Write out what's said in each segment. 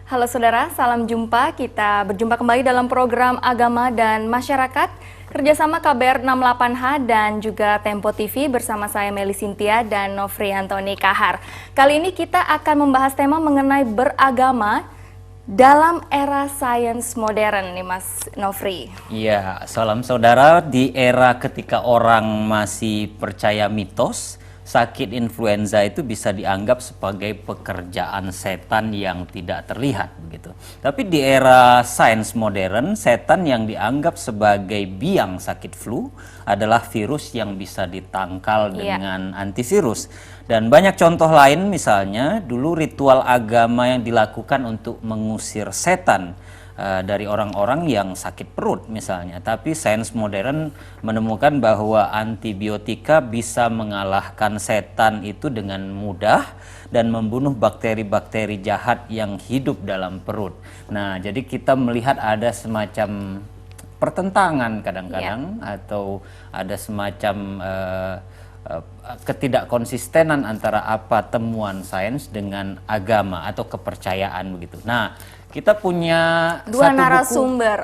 Halo saudara, salam jumpa. Kita berjumpa kembali dalam program Agama dan Masyarakat kerjasama KBR 68H dan juga Tempo TV bersama saya Meli Sintia dan Nofri Antoni Kahar. Kali ini kita akan membahas tema mengenai beragama dalam era sains modern nih Mas Nofri. Iya, salam saudara. Di era ketika orang masih percaya mitos, sakit influenza itu bisa dianggap sebagai pekerjaan setan yang tidak terlihat begitu. Tapi di era sains modern, setan yang dianggap sebagai biang sakit flu adalah virus yang bisa ditangkal dengan antivirus. Dan banyak contoh lain, misalnya dulu ritual agama yang dilakukan untuk mengusir setan dari orang-orang yang sakit perut misalnya. Tapi sains modern menemukan bahwa antibiotika bisa mengalahkan setan itu dengan mudah dan membunuh bakteri-bakteri jahat yang hidup dalam perut. Nah, jadi kita melihat ada semacam pertentangan kadang-kadang atau ada semacam ketidakkonsistenan antara apa temuan sains dengan agama atau kepercayaan begitu. Nah, kita punya dua satu narasumber.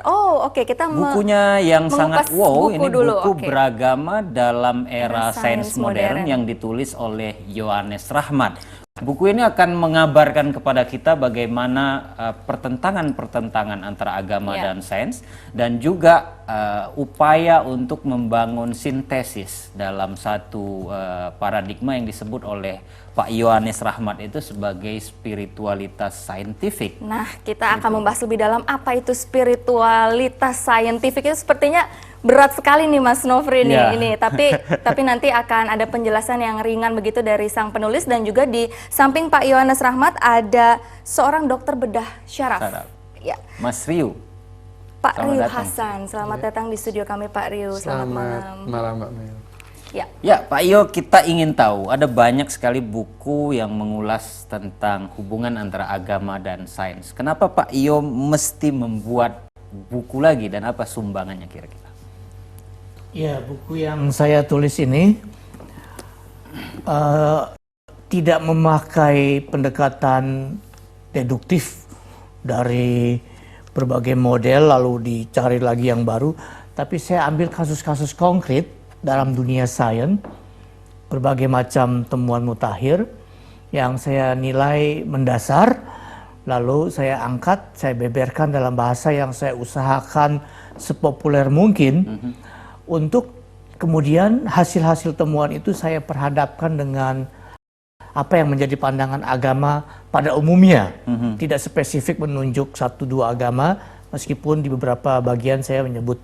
Kita bukunya yang sangat wow. Ini dulu. buku Beragama dalam Era Sains Modern yang ditulis oleh Yohanes Rahmat. Buku ini akan mengabarkan kepada kita bagaimana pertentangan-pertentangan antara agama dan sains, dan juga upaya untuk membangun sintesis dalam satu paradigma yang disebut oleh Pak Yohanes Rahmat itu sebagai spiritualitas saintifik. Nah, kita akan membahas lebih dalam apa itu spiritualitas saintifik. Itu sepertinya berat sekali nih Mas Nofri ini. Tapi nanti akan ada penjelasan yang ringan begitu dari sang penulis, dan juga di samping Pak Yohanes Rahmat ada seorang dokter bedah syaraf. Ya. Mas Riu. Pak Riu Hasan. Selamat datang di studio kami Pak Riu. Selamat malam Mbak Mel. Ya, Pak Iyo, kita ingin tahu, ada banyak sekali buku yang mengulas tentang hubungan antara agama dan sains. Kenapa Pak Iyo mesti membuat buku lagi, dan apa sumbangannya kira-kira? Ya, buku yang saya tulis ini tidak memakai pendekatan deduktif dari berbagai model lalu dicari lagi yang baru, tapi saya ambil kasus-kasus konkret dalam dunia sains, berbagai macam temuan mutakhir yang saya nilai mendasar, lalu saya angkat, saya beberkan dalam bahasa yang saya usahakan sepopuler mungkin, untuk kemudian hasil-hasil temuan itu saya perhadapkan dengan apa yang menjadi pandangan agama pada umumnya. Tidak spesifik menunjuk satu dua agama, meskipun di beberapa bagian saya menyebut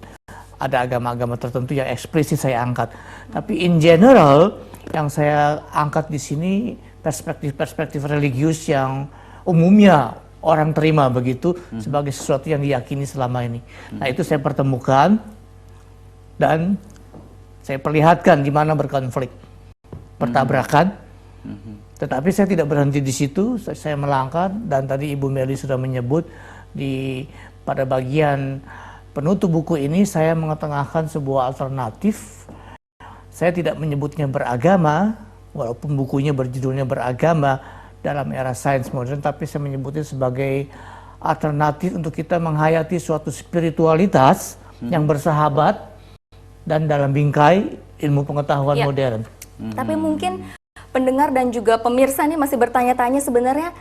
ada agama-agama tertentu yang eksplisit saya angkat. Tapi in general yang saya angkat di sini perspektif-perspektif religius yang umumnya orang terima begitu sebagai sesuatu yang diyakini selama ini. Nah, itu saya pertemukan dan saya perlihatkan di mana berkonflik, bertabrakan. Tetapi saya tidak berhenti di situ, saya melangkah, dan tadi Ibu Meli sudah menyebut pada bagian penutup buku ini saya mengetengahkan sebuah alternatif. Saya tidak menyebutnya beragama, walaupun bukunya berjudulnya Beragama dalam Era Sains Modern, tapi saya menyebutnya sebagai alternatif untuk kita menghayati suatu spiritualitas yang bersahabat dan dalam bingkai ilmu pengetahuan modern. Tapi mungkin pendengar dan juga pemirsa ini masih bertanya-tanya, sebenarnya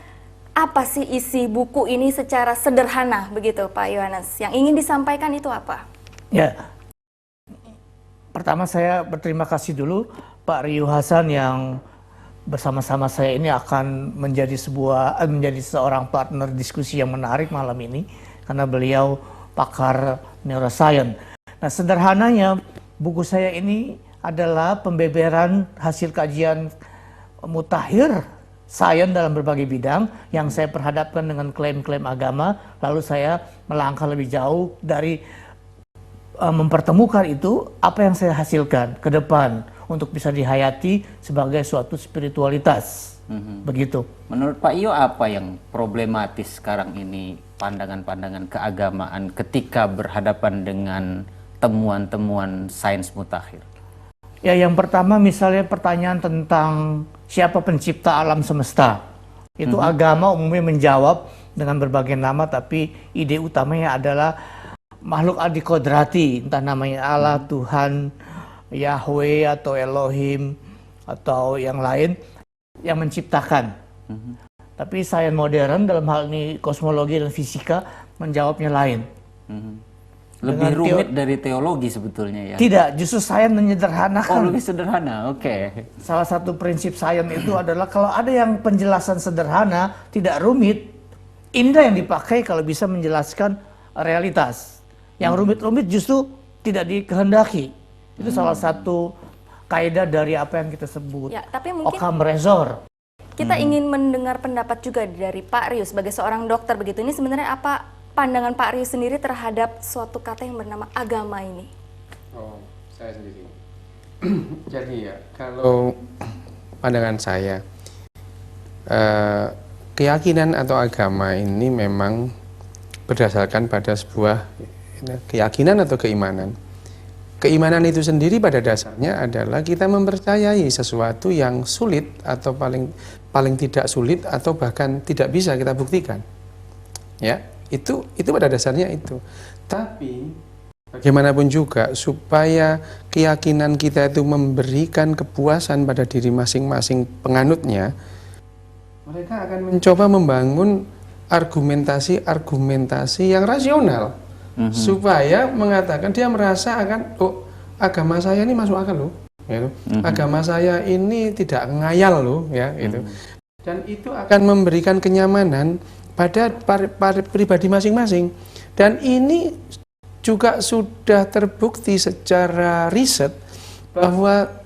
apa sih isi buku ini secara sederhana begitu Pak Yohanes? Yang ingin disampaikan itu apa? Ya, pertama saya berterima kasih dulu Pak Riu Hasan yang bersama-sama saya ini akan menjadi seorang partner diskusi yang menarik malam ini, karena beliau pakar neuroscience. Nah, sederhananya buku saya ini adalah pembeberan hasil kajian mutakhir sains dalam berbagai bidang yang saya perhadapkan dengan klaim-klaim agama, lalu saya melangkah lebih jauh dari mempertemukan itu, apa yang saya hasilkan ke depan untuk bisa dihayati sebagai suatu spiritualitas. Begitu. Menurut Pak Iyo, apa yang problematis sekarang ini pandangan-pandangan keagamaan ketika berhadapan dengan temuan-temuan sains mutakhir? Ya, yang pertama misalnya pertanyaan tentang siapa pencipta alam semesta. Itu agama umumnya menjawab dengan berbagai nama, tapi ide utamanya adalah makhluk adikodrati, entah namanya Allah, Tuhan, Yahweh atau Elohim atau yang lain yang menciptakan. Tapi sains modern dalam hal ini kosmologi dan fisika menjawabnya lain. Lebih rumit dari teologi sebetulnya ya? Tidak, justru sains menyederhanakan. Oh, lebih sederhana, oke. Salah satu prinsip sains itu adalah kalau ada yang penjelasan sederhana, tidak rumit, inilah yang dipakai kalau bisa menjelaskan realitas. Yang rumit-rumit justru tidak dikehendaki. Itu salah satu kaidah dari apa yang kita sebut Ya, tapi mungkin Occam Razor. kita ingin mendengar pendapat juga dari Pak Rius sebagai seorang dokter begitu. Ini sebenarnya apa pandangan Pak Rius sendiri terhadap suatu kata yang bernama agama ini? Oh, saya sendiri. Jadi ya, kalau pandangan saya, keyakinan atau agama ini memang berdasarkan pada sebuah keyakinan atau keimanan. Keimanan itu sendiri pada dasarnya adalah kita mempercayai sesuatu yang sulit atau paling tidak sulit atau bahkan tidak bisa kita buktikan. Ya, itu pada dasarnya itu. Tapi bagaimanapun juga supaya keyakinan kita itu memberikan kepuasan pada diri masing-masing penganutnya, mereka akan mencoba membangun argumentasi yang rasional. Supaya mengatakan dia merasa akan, oh agama saya ini masuk akal loh, gitu. Agama saya ini tidak ngayal loh, ya gitu. Dan itu akan memberikan kenyamanan pada pribadi masing-masing. Dan ini juga sudah terbukti secara riset bahwa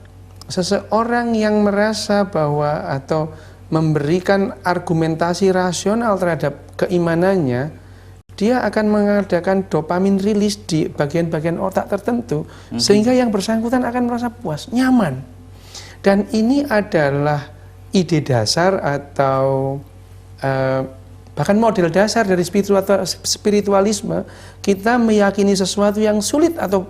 seseorang yang merasa bahwa atau memberikan argumentasi rasional terhadap keimanannya, dia akan mengadakan dopamin rilis di bagian-bagian otak tertentu, sehingga yang bersangkutan akan merasa puas, nyaman. Dan ini adalah ide dasar atau bahkan model dasar dari spiritualisme. Kita meyakini sesuatu yang sulit atau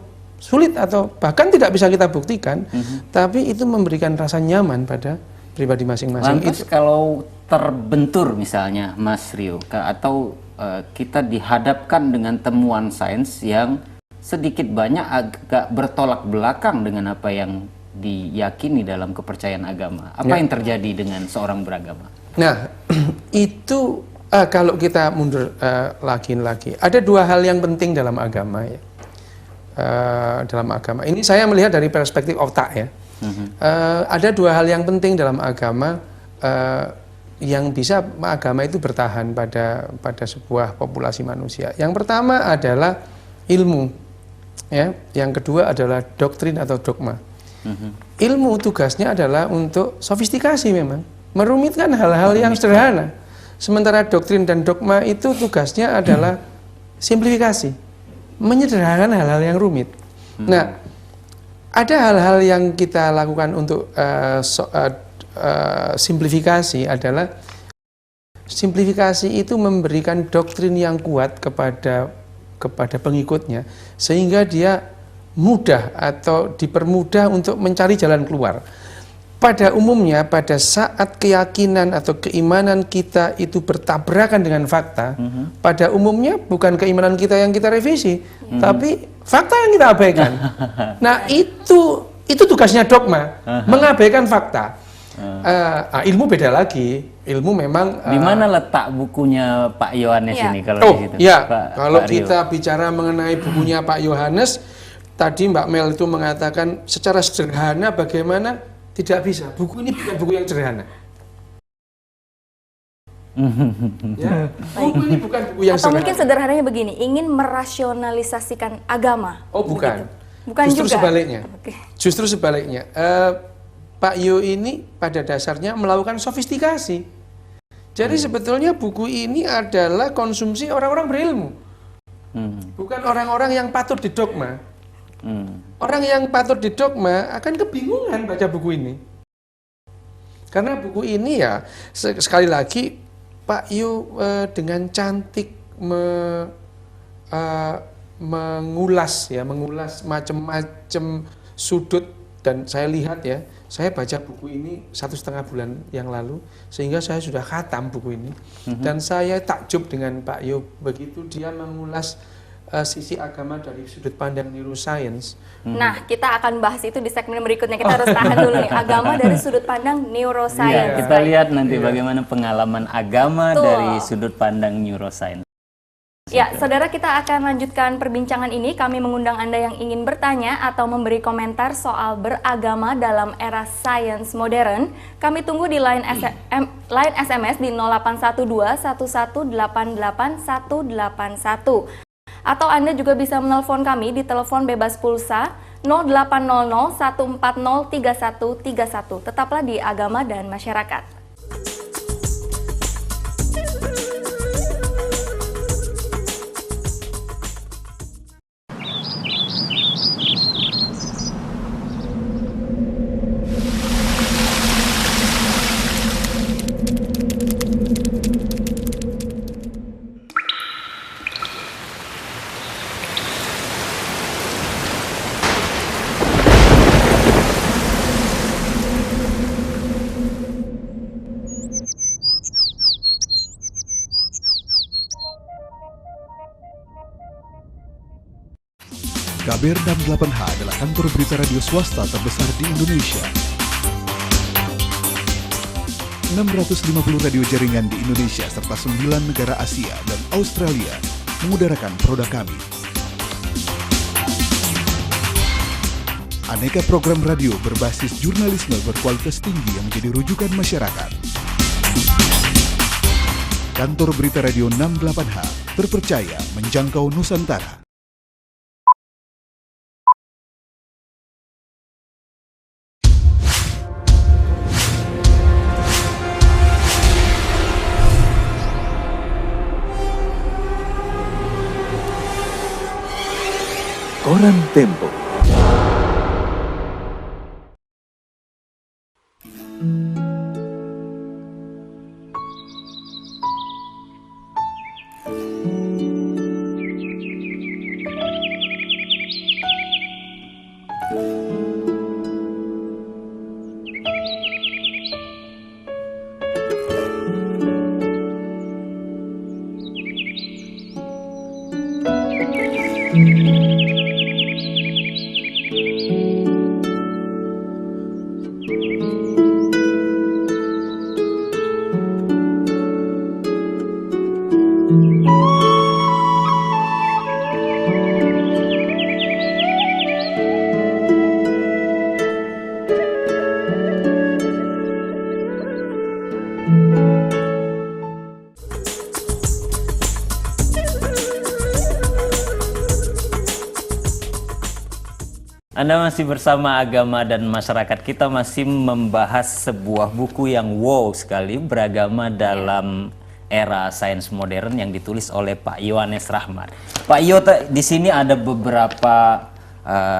bahkan tidak bisa kita buktikan, tapi itu memberikan rasa nyaman pada pribadi masing-masing. Lantas kalau terbentur misalnya Mas Rio, atau kita dihadapkan dengan temuan sains yang sedikit banyak agak bertolak belakang dengan apa yang diyakini dalam kepercayaan agama. Apa yang terjadi dengan seorang beragama? Nah, itu kalau kita mundur lagi, ada dua hal yang penting dalam agama ya. Dalam agama ini saya melihat dari perspektif otak ya. Ada dua hal yang penting dalam agama yang bisa agama itu bertahan pada sebuah populasi manusia. Yang pertama adalah ilmu, ya. Yang kedua adalah doktrin atau dogma. Ilmu tugasnya adalah untuk sofistikasi, memang merumitkan hal-hal yang sederhana. Sementara doktrin dan dogma itu tugasnya adalah simplifikasi, menyederhanakan hal-hal yang rumit. Nah, ada hal-hal yang kita lakukan untuk simplifikasi adalah simplifikasi itu memberikan doktrin yang kuat kepada pengikutnya, sehingga dia mudah atau dipermudah untuk mencari jalan keluar. Pada umumnya pada saat keyakinan atau keimanan kita itu bertabrakan dengan fakta, pada umumnya bukan keimanan kita yang kita revisi, tapi fakta yang kita abaikan. Nah, itu tugasnya dogma, mengabaikan fakta. Ilmu beda lagi. Ilmu memang di mana letak bukunya Pak Yohanes ini kalau di situ? Ya, kalau Pak kita bicara mengenai bukunya Pak Yohanes, tadi Mbak Mel itu mengatakan secara sederhana bagaimana, tidak bisa. Buku ini bukan buku yang sederhana. Ya, buku ini bukan buku yang Atau sederhana. mungkin sederhananya begini, ingin merasionalisasikan agama. Oh, bukan. Bukan Justru juga. sebaliknya. Oke. Justru sebaliknya. Pak Yo ini pada dasarnya melakukan sofistikasi. Jadi sebetulnya buku ini adalah konsumsi orang-orang berilmu. Bukan orang-orang yang patut didogma. Orang yang patut didogma akan kebingungan baca buku ini. Karena buku ini ya, sekali lagi Pak Yo dengan cantik mengulas macam-macam sudut, dan saya lihat ya, Saya baca buku ini 1,5 bulan yang lalu, sehingga saya sudah khatam buku ini. Dan saya takjub dengan Pak Yo, begitu dia mengulas sisi agama dari sudut pandang neuroscience. Nah, kita akan bahas itu di segmen berikutnya. Kita harus tahan dulu nih, agama dari sudut pandang neuroscience. Iya, kita lihat nanti bagaimana pengalaman agama dari sudut pandang neuroscience. Ya, saudara, kita akan lanjutkan perbincangan ini. Kami mengundang Anda yang ingin bertanya atau memberi komentar soal beragama dalam era sains modern. Kami tunggu di line SMS di 0812 1188 181. Atau Anda juga bisa menelpon kami di telepon bebas pulsa 0800 140 3131. Tetaplah di Agama dan Masyarakat. KBR 68H adalah kantor berita radio swasta terbesar di Indonesia. 650 radio jaringan di Indonesia serta 9 negara Asia dan Australia mengudarakan produk kami. Aneka program radio berbasis jurnalisme berkualitas tinggi yang menjadi rujukan masyarakat. Kantor berita radio 68H terpercaya menjangkau Nusantara. Koran Tempo. Anda masih bersama Agama dan Masyarakat. Kita masih membahas sebuah buku yang wow sekali, Beragama dalam Era Sains Modern, yang ditulis oleh Pak Yohanes Rahmat. Pak Yo, di sini ada beberapa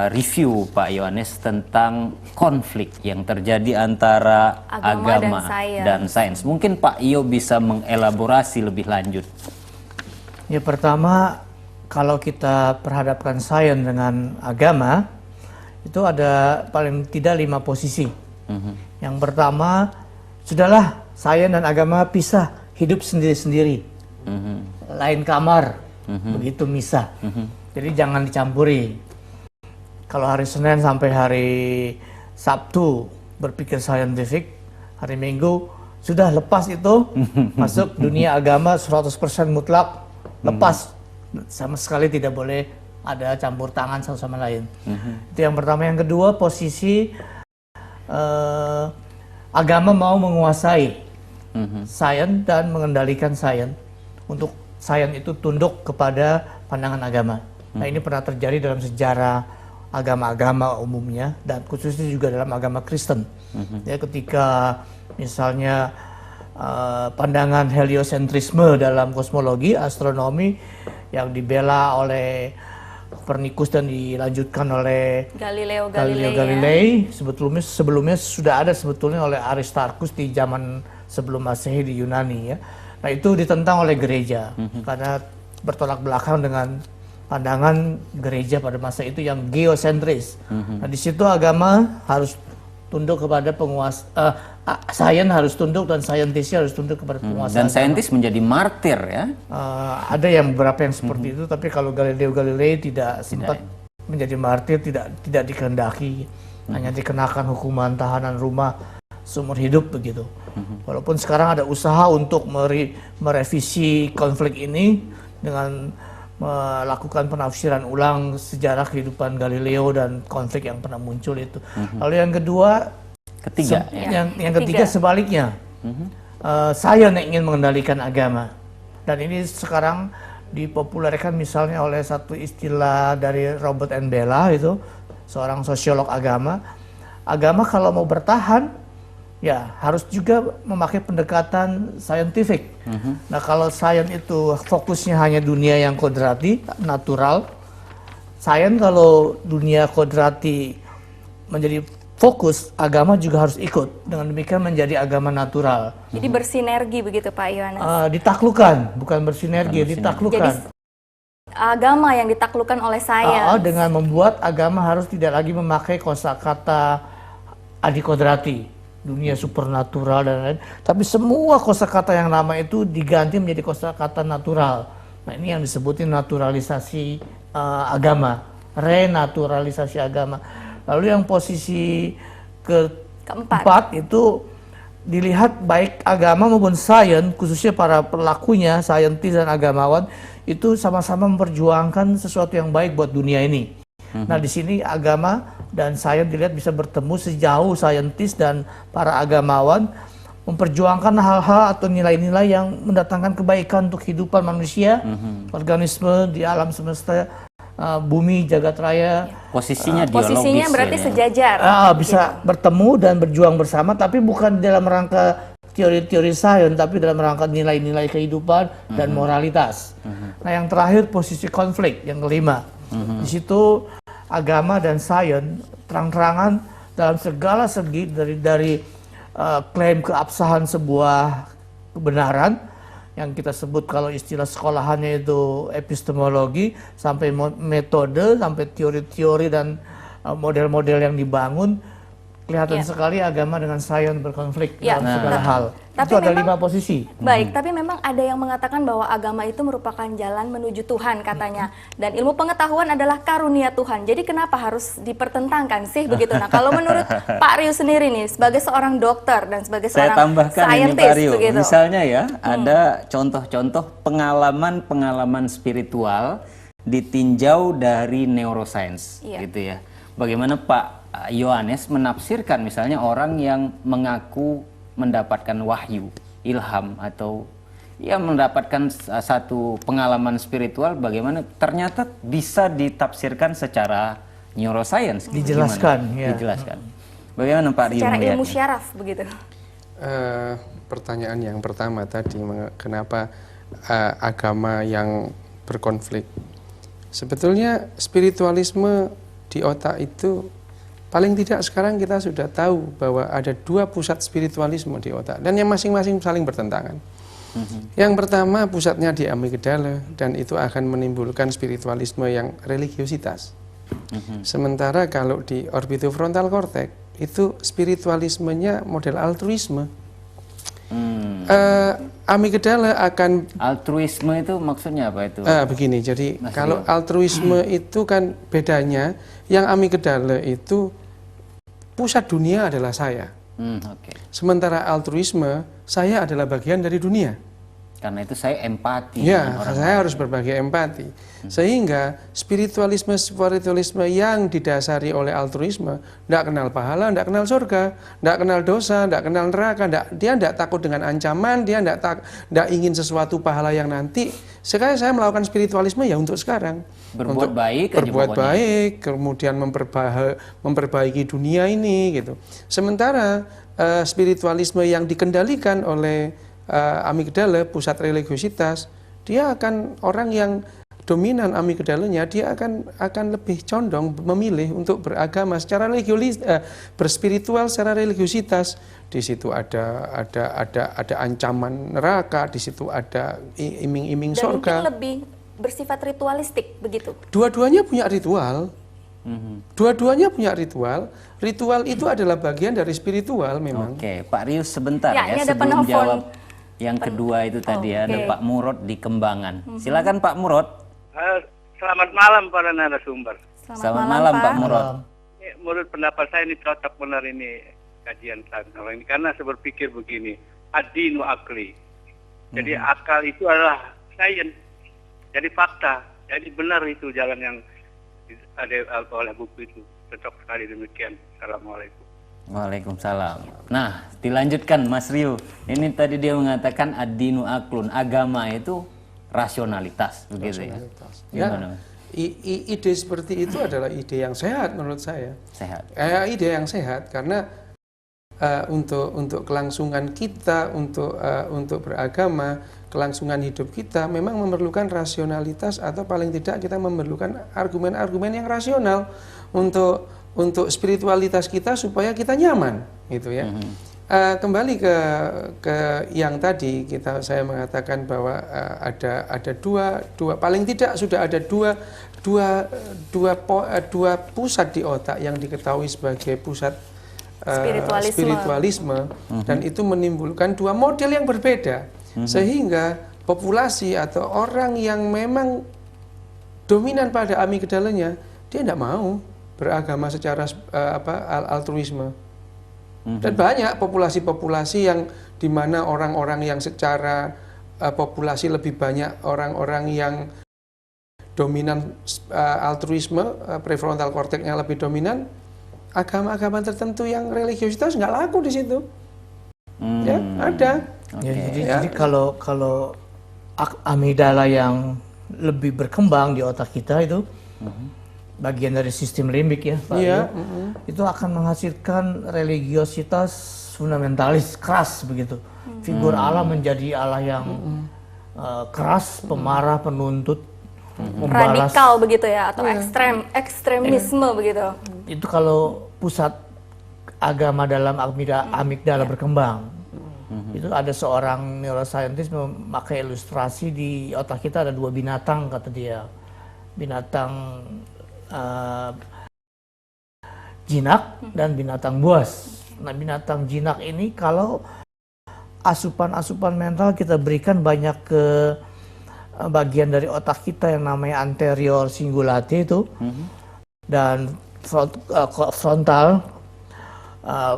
review Pak Yohanes tentang konflik yang terjadi antara agama dan sains. Mungkin Pak Yo bisa mengelaborasi lebih lanjut. Ya, pertama, kalau kita perhadapkan sains dengan agama, itu ada paling tidak 5 posisi. Yang pertama, sudahlah sains dan agama pisah, hidup sendiri-sendiri, lain kamar, begitu misah. Jadi jangan dicampuri. Kalau hari Senin sampai hari Sabtu berpikir saintifik, hari Minggu sudah lepas itu, masuk dunia agama 100% mutlak, lepas, sama sekali tidak boleh ada campur tangan satu sama lain. Itu yang pertama. Yang kedua, posisi agama mau menguasai sains dan mengendalikan sains, untuk sains itu tunduk kepada pandangan agama. Nah, ini pernah terjadi dalam sejarah agama-agama umumnya, dan khususnya juga dalam agama Kristen. Ya, ketika misalnya pandangan heliosentrisme dalam kosmologi, astronomi yang dibela oleh Kopernikus dan dilanjutkan oleh Galileo Galilei, sebelumnya sudah ada sebetulnya oleh Aristarchus di zaman sebelum Masehi di Yunani, ya. Nah, itu ditentang oleh gereja karena bertolak belakang dengan pandangan gereja pada masa itu yang geosentris. Nah, di situ agama harus tunduk kepada penguasa, sains harus tunduk dan saintisnya harus tunduk kepada penguasa. Dan agama. saintis menjadi martir ya. Ada yang beberapa yang seperti itu, tapi kalau Galileo Galilei tidak sempat menjadi martir, tidak dikehendaki, hanya dikenakan hukuman tahanan rumah seumur hidup begitu. Walaupun sekarang ada usaha untuk merevisi konflik ini dengan melakukan penafsiran ulang sejarah kehidupan Galileo dan konflik yang pernah muncul itu. Lalu yang Ketiga, yang ketiga sebaliknya, saya yang ingin mengendalikan agama, dan ini sekarang dipopulerkan misalnya oleh satu istilah dari Robert N. Bella, itu seorang sosiolog agama. Agama kalau mau bertahan, ya harus juga memakai pendekatan saintifik. Nah, kalau sains itu fokusnya hanya dunia yang kodrati, natural. Sains kalau dunia kodrati menjadi fokus, agama juga harus ikut. Dengan demikian menjadi agama natural. Jadi bersinergi begitu Pak Yohanes. Ditaklukkan, bukan bersinergi, ditaklukkan. Jadi agama yang ditaklukkan oleh sains. Dengan membuat agama harus tidak lagi memakai kosakata adikodrati, dunia supernatural dan lain-lain, tapi semua kosakata yang lama itu diganti menjadi kosakata natural. Nah, ini yang disebutin naturalisasi agama, renaturalisasi agama. Lalu yang posisi keempat itu dilihat baik agama maupun sains, khususnya para pelakunya, saintis dan agamawan, itu sama-sama memperjuangkan sesuatu yang baik buat dunia ini. Nah, di sini agama dan sains dilihat bisa bertemu sejauh saintis dan para agamawan memperjuangkan hal-hal atau nilai-nilai yang mendatangkan kebaikan untuk kehidupan manusia, organisme di alam semesta, bumi, jagat raya. Posisinya posisinya berarti sejajar. Bisa bertemu dan berjuang bersama, tapi bukan dalam rangka teori-teori sains, tapi dalam rangka nilai-nilai kehidupan dan moralitas. Nah, yang terakhir posisi konflik, yang kelima. Di situ agama dan sains terang-terangan dalam segala segi, dari klaim keabsahan sebuah kebenaran yang kita sebut kalau istilah sekolahannya itu epistemologi, sampai metode, sampai teori-teori dan model-model yang dibangun. Kelihatan sekali agama dengan sains berkonflik dalam segala hal. Tapi itu ada memang, 5 posisi. Baik, tapi memang ada yang mengatakan bahwa agama itu merupakan jalan menuju Tuhan katanya. Dan ilmu pengetahuan adalah karunia Tuhan. Jadi kenapa harus dipertentangkan sih begitu? Nah, kalau menurut Pak Rio sendiri nih, sebagai seorang dokter dan sebagai Saya seorang tambahkan ini saintis Pak Rio, begitu. misalnya ya, ada contoh-contoh pengalaman-pengalaman spiritual ditinjau dari neuroscience gitu ya. Bagaimana Pak Yohanes menafsirkan misalnya orang yang mengaku mendapatkan wahyu, ilham, atau ya mendapatkan satu pengalaman spiritual, bagaimana ternyata bisa ditafsirkan secara neuroscience. Dijelaskan. Dijelaskan. Bagaimana Pak Rio Secara melihatnya? ilmu syaraf begitu. Pertanyaan yang pertama tadi, kenapa agama yang berkonflik? Sebetulnya spiritualisme di otak itu, paling tidak sekarang kita sudah tahu bahwa ada 2 pusat spiritualisme di otak, dan yang masing-masing saling bertentangan. Yang pertama pusatnya di amigdala, dan itu akan menimbulkan spiritualisme yang religiositas. Sementara kalau di orbitofrontal cortex itu spiritualismenya model altruisme. Amigdala akan Altruisme itu maksudnya apa itu? Begini, jadi kalau altruisme itu kan bedanya, yang amigdala itu pusat dunia adalah saya. Sementara altruisme, saya adalah bagian dari dunia. Karena itu saya empati. Ya, saya harus berbagi empati. Sehingga spiritualisme yang didasari oleh altruisme, tidak kenal pahala, tidak kenal surga, tidak kenal dosa, tidak kenal neraka, dia tidak takut dengan ancaman, dia tidak ingin sesuatu pahala yang nanti. Sekarang saya melakukan spiritualisme ya untuk sekarang. Berbuat baik, berbuat baik, kemudian memperbaiki dunia ini gitu. Sementara spiritualisme yang dikendalikan oleh amigdala, pusat religiositas, dia akan, orang yang dominan amigdalanya, dia akan lebih condong memilih untuk beragama secara berspiritual secara religiositas. Di situ ada ancaman neraka, di situ ada iming-iming surga. Dan mungkin lebih bersifat ritualistik begitu. Dua-duanya punya ritual. Dua-duanya punya ritual. Ritual itu adalah bagian dari spiritual memang. Oke, Pak Rius sebentar Ya, ya, ini ada sebelum penelpon. jawab yang kedua itu tadi ya, ada Oke. Pak Murad di Kembangan. Silakan Pak Murad. Selamat malam para narasumber. Selamat malam Pak Murad. Menurut pendapat saya ini cocok benar ini kajian saya ini, karena saya berpikir begini, ad-dinu akli. Jadi akal itu adalah sains, jadi fakta, jadi benar itu jalan yang ada oleh buku itu. Cocok sekali demikian. Assalamualaikum. Waalaikumsalam. Nah, dilanjutkan Mas Rio. Ini tadi dia mengatakan ad-dinu aklun, agama itu rasionalitas, begitu ya. Ya, Gimana? ide seperti itu adalah ide yang sehat menurut saya. Sehat. Ide yang sehat karena untuk kelangsungan kita, untuk beragama, kelangsungan hidup kita memang memerlukan rasionalitas, atau paling tidak kita memerlukan argumen-argumen yang rasional untuk spiritualitas kita supaya kita nyaman, gitu ya. Kembali ke yang tadi saya mengatakan bahwa ada dua paling tidak sudah ada dua pusat di otak yang diketahui sebagai pusat spiritualisme, dan itu menimbulkan dua model yang berbeda, sehingga populasi atau orang yang memang dominan pada amigdalanya, dia tidak mau beragama secara altruisme. Dan banyak populasi-populasi yang di mana orang-orang yang secara populasi lebih banyak orang-orang yang dominan altruisme, prefrontal cortexnya lebih dominan, agama-agama tertentu yang religiositas nggak laku di situ. Ya, ada. Ya, jadi kalau amigdala yang lebih berkembang di otak kita itu bagian dari sistem limbik ya, Pak. Iya, Itu akan menghasilkan religiositas fundamentalis keras begitu. Figur Allah menjadi Allah yang keras, pemarah, penuntut, membalas. Radikal begitu ya, atau ekstremisme begitu. Itu kalau pusat agama dalam amigdala berkembang. Itu ada seorang neuroscientist memakai ilustrasi di otak kita ada dua binatang, kata dia. Binatang jinak dan binatang buas. Nah, binatang jinak ini kalau asupan-asupan mental kita berikan banyak ke bagian dari otak kita yang namanya anterior cingulate itu, dan frontal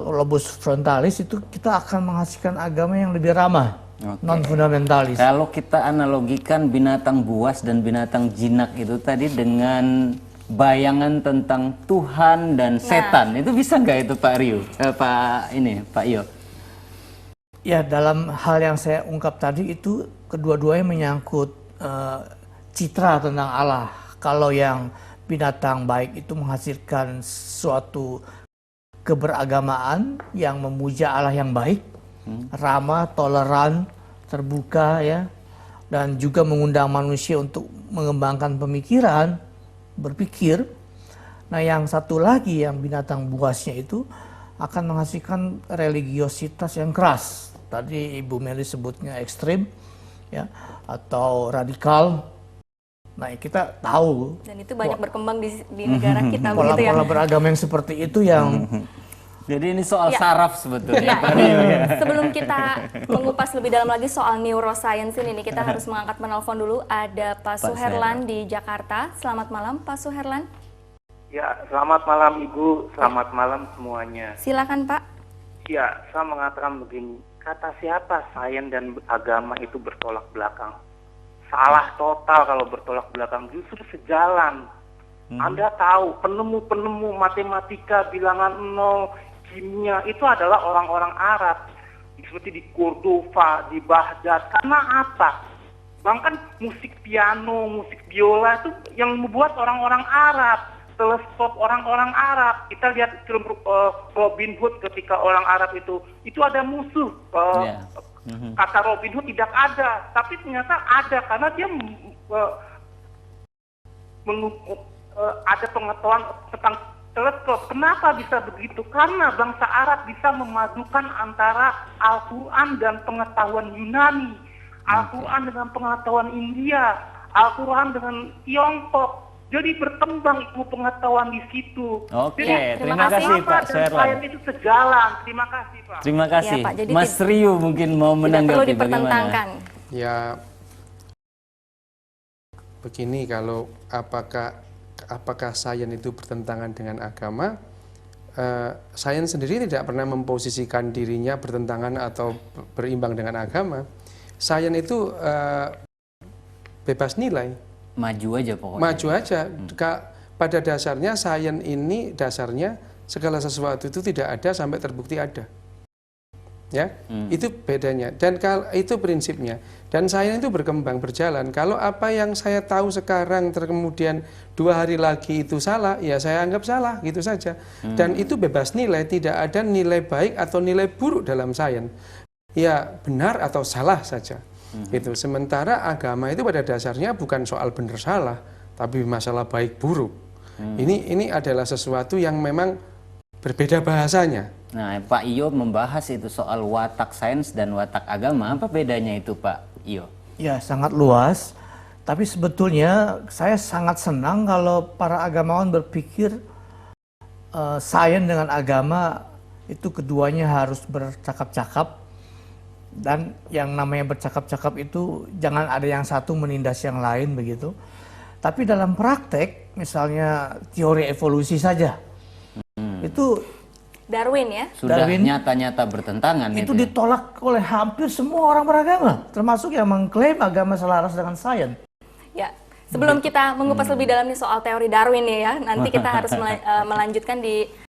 lobus frontalis, itu kita akan menghasilkan agama yang lebih ramah, non fundamentalis. Kalau kita analogikan binatang buas dan binatang jinak itu tadi dengan bayangan tentang Tuhan dan setan, itu bisa nggak itu Pak Rio? Pak Iyo? Ya, dalam hal yang saya ungkap tadi itu kedua-duanya menyangkut citra tentang Allah. Kalau yang binatang baik itu menghasilkan suatu keberagamaan yang memuja Allah yang baik, ramah, toleran, terbuka ya, dan juga mengundang manusia untuk mengembangkan pemikiran, berpikir. Nah, yang satu lagi yang binatang buasnya itu akan menghasilkan religiositas yang keras. Tadi Ibu Meli sebutnya ekstrim ya, atau radikal. Nah, kita tahu Dan itu banyak berkembang di negara kita begitu ya. pola-pola beragama yang seperti itu yang Jadi ini soal Ya. saraf sebetulnya. Sebelum kita mengupas lebih dalam lagi soal neuroscience ini, kita harus mengangkat penelpon dulu. Ada Pak Suherlan di Jakarta. Selamat malam Pak Suherlan. Ya, selamat malam Ibu, selamat malam semuanya. Silakan Pak. Ya, saya mengatakan begini, kata siapa sains dan agama itu bertolak belakang? Salah total kalau bertolak belakang, justru sejalan. Anda tahu, penemu-penemu matematika, bilangan nol, kimia, itu adalah orang-orang Arab. Seperti di Cordova, di Baghdad. Karena apa? Bahkan musik piano, musik biola itu yang membuat orang-orang Arab. Teleskop orang-orang Arab. Kita lihat film Robin Hood ketika orang Arab itu ada musuh. Kata Robin Hood tidak ada, tapi ternyata ada karena dia ada pengetahuan tentang teleskop. Kenapa bisa begitu? Karena bangsa Arab bisa memadukan antara Al-Quran dan pengetahuan Yunani, Al-Quran dengan pengetahuan India, Al-Quran dengan Tiongkok, Jadi berkembang ilmu pengetahuan di situ. Oke, Jadi, terima kasih agama Pak dan Suherlan. sains itu sejalan. Terima kasih Pak. Terima kasih. Ya, Pak, jadi Mas Rio mungkin mau Tidak perlu menanggapi dipertentangkan. bagaimana? Ya, begini, kalau apakah sains itu bertentangan dengan agama? Sains sendiri tidak pernah memposisikan dirinya bertentangan atau berimbang dengan agama. Sains itu bebas nilai, Maju aja pokoknya. maju aja. Pada dasarnya sains ini dasarnya segala sesuatu itu tidak ada sampai terbukti ada. Ya, itu bedanya. Dan kalau itu prinsipnya. Dan sains itu berkembang, berjalan. Kalau apa yang saya tahu sekarang kemudian 2 hari lagi itu salah, ya saya anggap salah, gitu saja. Dan itu bebas nilai, tidak ada nilai baik atau nilai buruk dalam sains. Ya benar atau salah saja. Gitu. Sementara agama itu pada dasarnya bukan soal benar salah, tapi masalah baik buruk. Ini adalah sesuatu yang memang berbeda bahasanya. Nah, Pak Iyo membahas itu soal watak sains dan watak agama. Apa bedanya itu, Pak Iyo? Ya, sangat luas. Tapi sebetulnya saya sangat senang kalau para agamawan berpikir sains dengan agama itu keduanya harus bercakap-cakap. Dan yang namanya bercakap-cakap itu jangan ada yang satu menindas yang lain begitu. Tapi dalam praktek, misalnya teori evolusi saja, itu Darwin ya. Sudah Darwin nyata-nyata bertentangan itu ya? ditolak oleh hampir semua orang beragama, termasuk yang mengklaim agama selaras dengan sains. Ya, sebelum kita mengupas lebih dalam nih soal teori Darwin nih ya, nanti kita harus melanjutkan di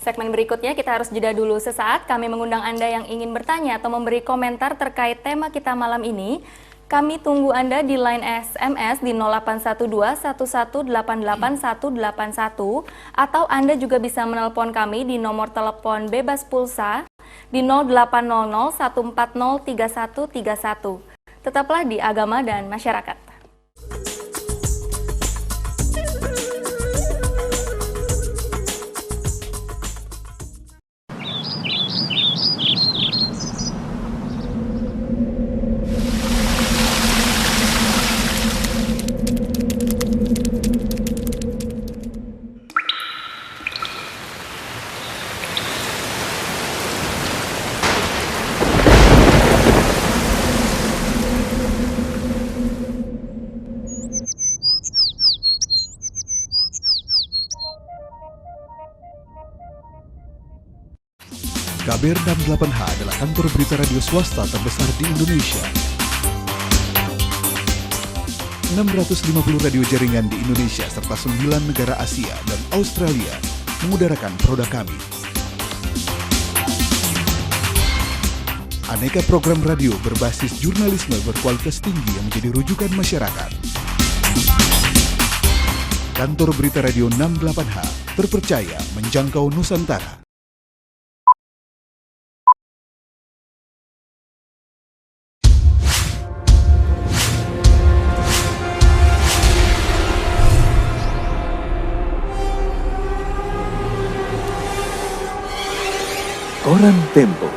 segmen berikutnya. Kita harus jeda dulu sesaat. Kami mengundang Anda yang ingin bertanya atau memberi komentar terkait tema kita malam ini. Kami tunggu Anda di line SMS di 0812-1188-181 atau Anda juga bisa menelpon kami di nomor telepon bebas pulsa di 0800-140-3131. Tetaplah di Agama dan Masyarakat. KBR 68H adalah kantor berita radio swasta terbesar di Indonesia. 650 radio jaringan di Indonesia serta 9 negara Asia dan Australia mengudarakan produk kami. Aneka program radio berbasis jurnalisme berkualitas tinggi yang menjadi rujukan masyarakat. Kantor berita radio 68H terpercaya menjangkau Nusantara. Koran Tempo.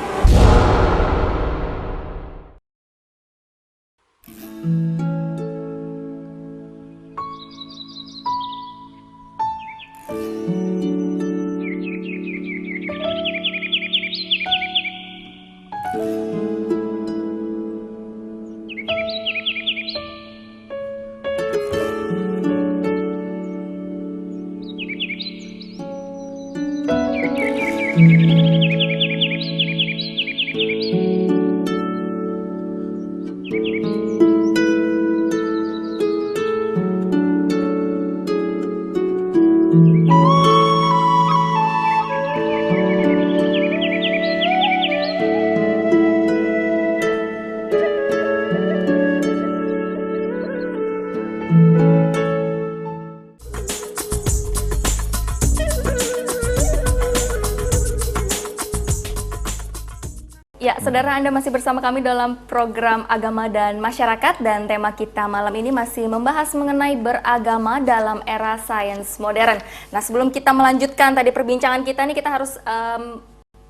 Ya, saudara, Anda masih bersama kami dalam program Agama dan Masyarakat, dan tema kita malam ini masih membahas mengenai beragama dalam era sains modern. Nah, sebelum kita melanjutkan tadi perbincangan kita nih, kita harus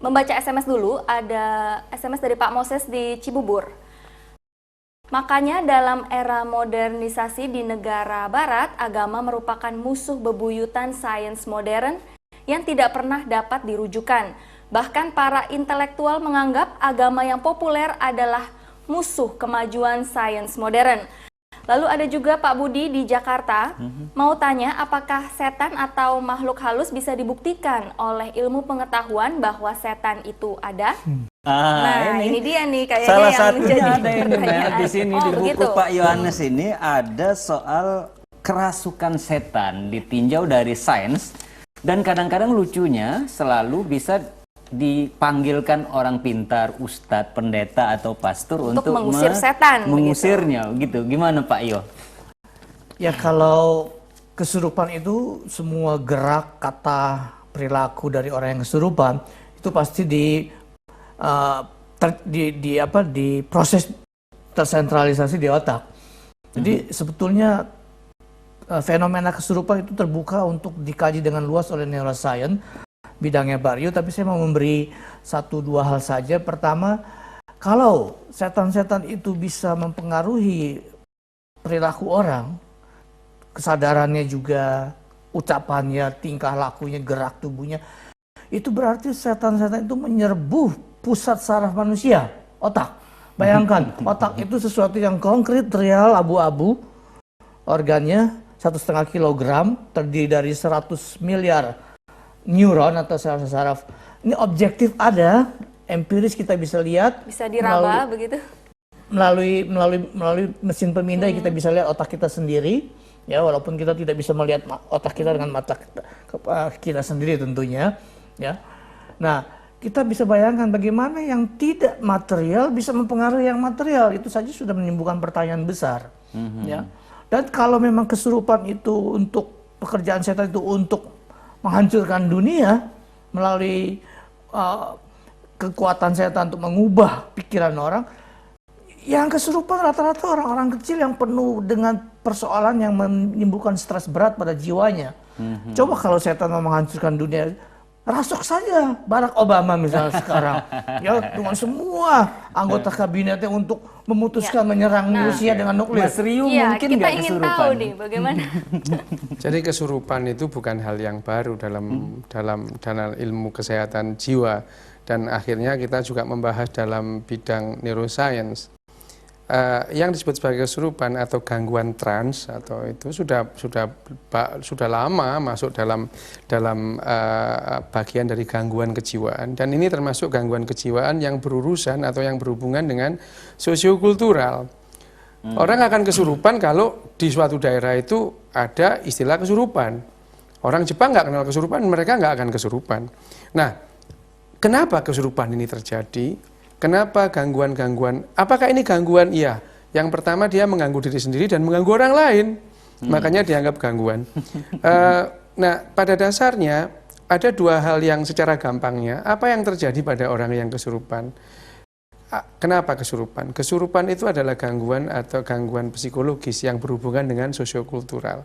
membaca SMS dulu. Ada SMS dari Pak Moses di Cibubur. Makanya dalam era modernisasi di negara barat, agama merupakan musuh bebuyutan sains modern yang tidak pernah dapat dirujukan. Bahkan para intelektual menganggap agama yang populer adalah musuh kemajuan sains modern. Lalu ada juga Pak Budi di Jakarta, mau tanya apakah setan atau makhluk halus bisa dibuktikan oleh ilmu pengetahuan bahwa setan itu ada? Nah, ini dia nih kayaknya salah yang satunya menjadi ada ini Mel, pertanyaan. di sini Oh, di buku begitu. Pak Yohanes ini ada soal kerasukan setan ditinjau dari sains, dan kadang-kadang lucunya selalu bisa dipanggilkan orang pintar, ustadz, pendeta atau pastor untuk mengusir setan, mengusirnya gitu. Gimana Pak Yo? Ya kalau kesurupan itu semua gerak, kata, perilaku dari orang yang kesurupan itu pasti diproses tersentralisasi di otak. Jadi sebetulnya fenomena kesurupan itu terbuka untuk dikaji dengan luas oleh neuroscience, bidangnya Barrio, tapi saya mau memberi 1-2 hal saja. Pertama, kalau setan-setan itu bisa mempengaruhi perilaku orang, kesadarannya juga, ucapannya, tingkah lakunya, gerak tubuhnya, itu berarti setan-setan itu menyerbu pusat saraf manusia, otak. Bayangkan, otak itu sesuatu yang konkret, real, abu-abu, organnya 1,5 kilogram, terdiri dari 100 miliar neuron atau saraf-saraf. Ini objektif ada, empiris kita bisa lihat. Bisa diraba begitu? Melalui mesin pemindai kita bisa lihat otak kita sendiri. Ya, walaupun kita tidak bisa melihat otak kita dengan mata kita sendiri tentunya. Ya, nah kita bisa bayangkan bagaimana yang tidak material bisa mempengaruhi yang material. Itu saja sudah menimbulkan pertanyaan besar. Ya, dan kalau memang kesurupan itu untuk pekerjaan setan itu untuk menghancurkan dunia melalui kekuatan setan untuk mengubah pikiran orang, yang kesurupan rata-rata orang-orang kecil yang penuh dengan persoalan yang menimbulkan stres berat pada jiwanya. Coba kalau setan mau menghancurkan dunia, rasuk saja Barack Obama misalnya sekarang, ya dengan semua anggota kabinetnya untuk memutuskan menyerang Rusia dengan nuklir. Mas Riu Iya, mungkin kita nggak ingin kesurupan? tahu nih bagaimana. Jadi kesurupan itu bukan hal yang baru dalam ilmu kesehatan jiwa, dan akhirnya kita juga membahas dalam bidang neuroscience. Yang disebut sebagai kesurupan atau gangguan trans atau itu sudah lama masuk dalam bagian dari gangguan kejiwaan, dan ini termasuk gangguan kejiwaan yang berurusan atau yang berhubungan dengan sosiokultural. Orang akan kesurupan kalau di suatu daerah itu ada istilah kesurupan. Orang Jepang nggak kenal kesurupan, mereka nggak akan kesurupan. Nah, kenapa kesurupan ini terjadi? Kenapa gangguan-gangguan? Apakah ini gangguan? Iya. Yang pertama, dia mengganggu diri sendiri dan mengganggu orang lain. Makanya dianggap gangguan. Nah, pada dasarnya ada 2 hal yang secara gampangnya. Apa yang terjadi pada orang yang kesurupan? Kenapa kesurupan? Kesurupan itu adalah gangguan atau gangguan psikologis yang berhubungan dengan sosiokultural.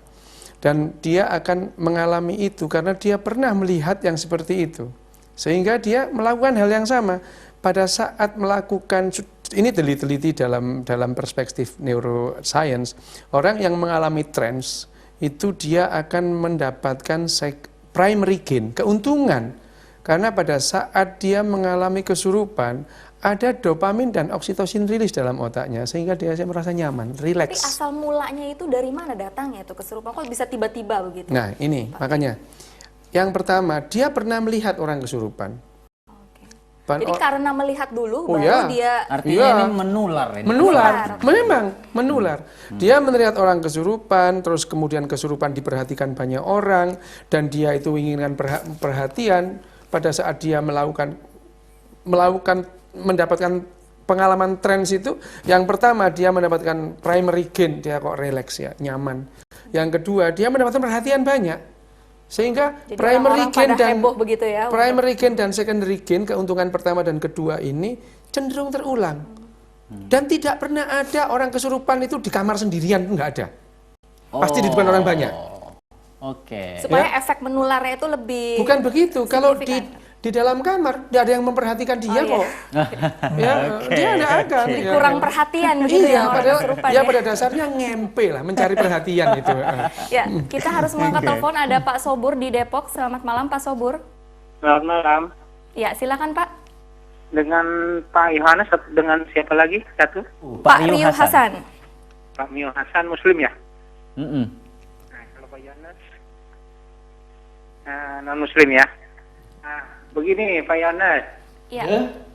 Dan dia akan mengalami itu karena dia pernah melihat yang seperti itu. Sehingga dia melakukan hal yang sama. Pada saat melakukan, ini teliti dalam perspektif neuroscience, orang yang mengalami trance itu dia akan mendapatkan primary gain, keuntungan, karena pada saat dia mengalami kesurupan ada dopamin dan oksitosin rilis dalam otaknya sehingga dia merasa nyaman, Tapi rileks. asal mulanya itu dari mana datangnya itu kesurupan? Kok bisa tiba-tiba begitu? Nah ini makanya, yang pertama dia pernah melihat orang kesurupan. Jadi karena melihat dulu Oh, baru ya. dia Artinya Iya. ini menular ini. Menular, memang menular. Dia melihat orang kesurupan, terus kemudian kesurupan diperhatikan banyak orang, dan dia itu inginkan perhatian. Pada saat dia mendapatkan pengalaman trance itu, yang pertama dia mendapatkan primary gain, dia kok relax ya, nyaman. Yang kedua dia mendapatkan perhatian banyak. Sehingga Jadi primary orang-orang gain pada dan heboh begitu ya, primary gain dan secondary gain, keuntungan pertama dan kedua ini cenderung terulang. Dan tidak pernah ada orang kesurupan itu di kamar sendirian, nggak ada. Pasti di depan orang banyak. Oke. supaya efek menularnya itu lebih Bukan begitu. Kalau signifikan. di dalam kamar tidak ada yang memperhatikan dia kok. Ya, dia tidak akan. Jadi Ya. kurang perhatian gitu Iya, ya orang padahal kesurupan ya pada dasarnya ngempe lah, mencari perhatian itu. Ya, kita harus mengangkat telepon. Ada Pak Sobur di Depok. Selamat malam Pak Sobur. Selamat malam. Ya, silakan Pak. Dengan Pak Yohanes, dengan siapa lagi? Satu? Pak Rio Hasan. Pak Mio Hasan, Muslim ya? Mm-mm. Nah, kalau Pak Yohanes non-Muslim ya? Nah, begini Pak Yohanes. Ya.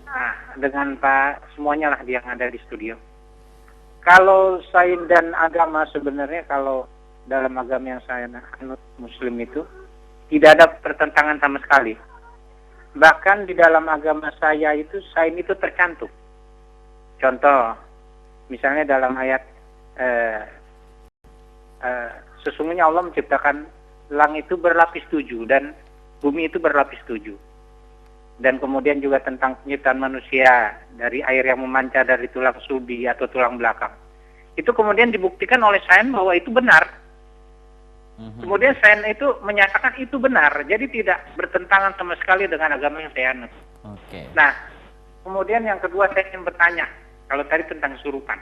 Nah, dengan Pak semuanya lah yang ada di studio. Kalau sains dan agama sebenarnya kalau dalam agama yang saya anut Muslim itu tidak ada pertentangan sama sekali. Bahkan di dalam agama saya itu sains itu tercantum. Contoh, misalnya dalam ayat sesungguhnya Allah menciptakan langit itu berlapis 7 dan bumi itu berlapis 7. Dan kemudian juga tentang penciptaan manusia dari air yang memancar dari tulang sulbi atau tulang belakang. Itu kemudian dibuktikan oleh sains bahwa itu benar. Kemudian sains itu menyatakan itu benar. Jadi tidak bertentangan sama sekali dengan agama yang saya anut. Oke. Nah, kemudian yang kedua saya ingin bertanya. Kalau tadi tentang kesurupan.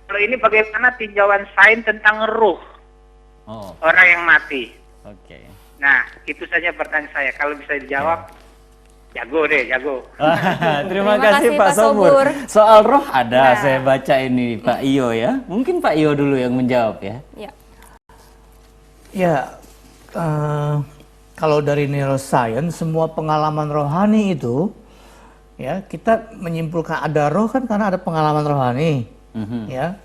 Kalau ini bagaimana tinjauan sains tentang ruh Oh, orang yang mati? oke. Nah, itu saja pertanyaan saya. Kalau bisa dijawab, jago deh, jago. Terima Terima kasih kasih, Pak Pak Sobur. Sobur. Soal roh ada, Nah. saya baca ini Pak Iyo ya. Mungkin Pak Iyo dulu yang menjawab ya. Ya. Ya, kalau dari neuroscience, semua pengalaman rohani itu, ya kita menyimpulkan ada roh kan karena ada pengalaman rohani, ya.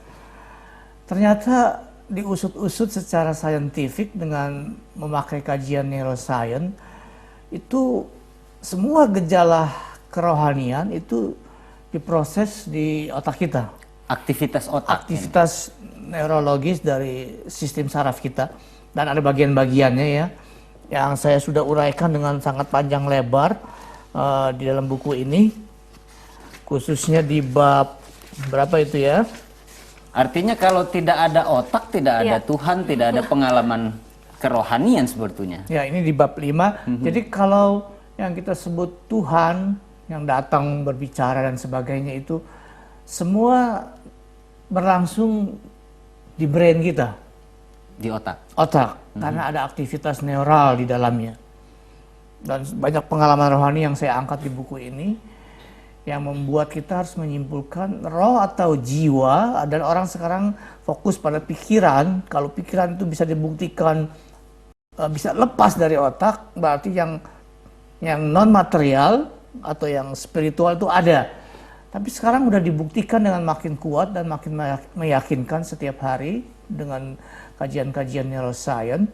Ternyata diusut-usut secara saintifik dengan memakai kajian neuroscience, itu semua gejala kerohanian itu diproses di otak kita. Aktivitas otak. Aktivitas neurologis dari sistem saraf kita. Dan ada bagian-bagiannya ya, yang saya sudah uraikan dengan sangat panjang lebar di dalam buku ini, khususnya di bab berapa itu ya? Artinya kalau tidak ada otak, tidak ada Iya. Tuhan, tidak ada pengalaman kerohanian sebetulnya. Ya, ini di bab 5. Jadi kalau yang kita sebut Tuhan yang datang berbicara dan sebagainya itu semua berlangsung di brain kita, Di otak. karena ada aktivitas neural di dalamnya. Dan banyak pengalaman rohani yang saya angkat di buku ini yang membuat kita harus menyimpulkan roh atau jiwa, dan orang sekarang fokus pada pikiran. Kalau pikiran itu bisa dibuktikan bisa lepas dari otak, berarti yang non material atau yang spiritual itu ada. Tapi sekarang udah dibuktikan dengan makin kuat dan makin meyakinkan setiap hari dengan kajian-kajian neuroscience,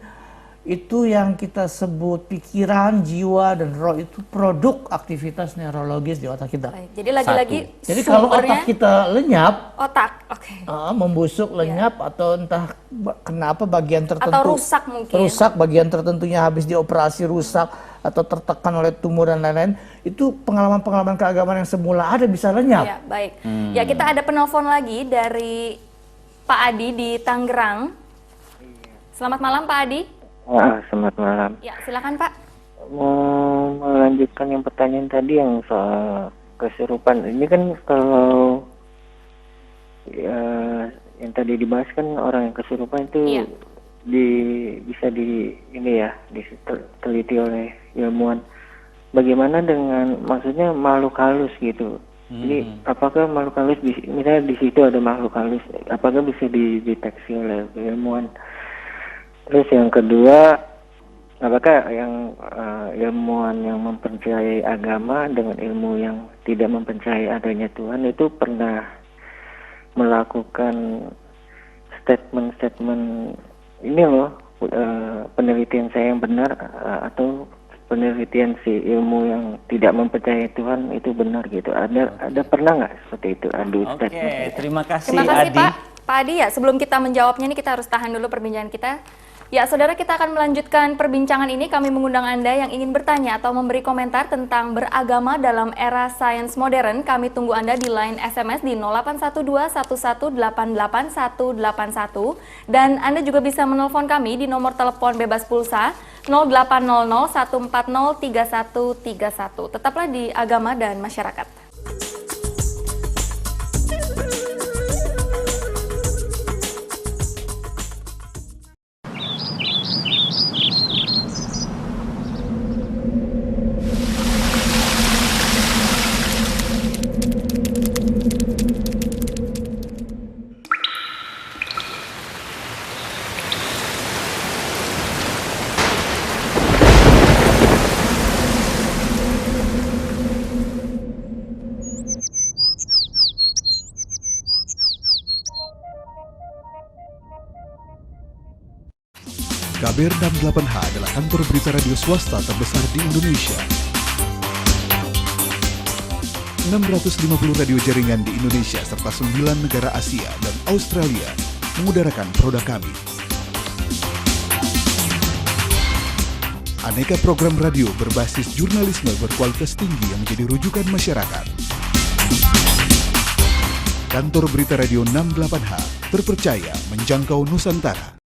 itu yang kita sebut pikiran, jiwa, dan roh itu produk aktivitas neurologis di otak kita. Baik. Jadi lagi-lagi Jadi kalau sumbernya otak kita lenyap, otak. Oke. membusuk, lenyap, atau entah kenapa bagian tertentu Atau rusak mungkin. rusak, bagian tertentunya habis dioperasi rusak atau tertekan oleh tumor dan lain-lain, itu pengalaman-pengalaman keagamaan yang semula ada bisa lenyap. Ya, baik. Ya, kita ada penelpon lagi dari Pak Adi di Tangerang. Selamat malam Pak Adi. Selamat malam. Ya, silakan Pak. Mau melanjutkan yang pertanyaan tadi yang soal kesurupan. Ini kan kalau ya, yang tadi dibahas kan orang yang kesurupan itu Iya. bisa diteliti oleh ilmuwan. Bagaimana dengan maksudnya makhluk halus gitu? Jadi apakah makhluk halus misalnya di situ ada makhluk halus, apakah bisa dideteksi oleh ilmuwan? Terus yang kedua, apakah yang ilmuwan yang mempercayai agama dengan ilmu yang tidak mempercayai adanya Tuhan itu pernah melakukan statement-statement ini loh, penelitian saya yang benar atau penelitian si ilmu yang tidak mempercayai Tuhan itu benar gitu. Ada pernah nggak seperti itu? Oke, terima kasih Terima kasih Adi. Pak. Pak Adi, ya sebelum kita menjawabnya ini kita harus tahan dulu perbincangan kita. Ya, saudara, kita akan melanjutkan perbincangan ini. Kami mengundang Anda yang ingin bertanya atau memberi komentar tentang beragama dalam era sains modern. Kami tunggu Anda di line SMS di 081211888181 dan Anda juga bisa menelpon kami di nomor telepon bebas pulsa 0800-140-3131. Tetaplah di Agama dan Masyarakat. KBR 68H adalah kantor berita radio swasta terbesar di Indonesia. 650 radio jaringan di Indonesia serta 9 negara Asia dan Australia mengudarakan produk kami. Aneka program radio berbasis jurnalisme berkualitas tinggi yang menjadi rujukan masyarakat. Kantor berita radio 68H terpercaya menjangkau Nusantara.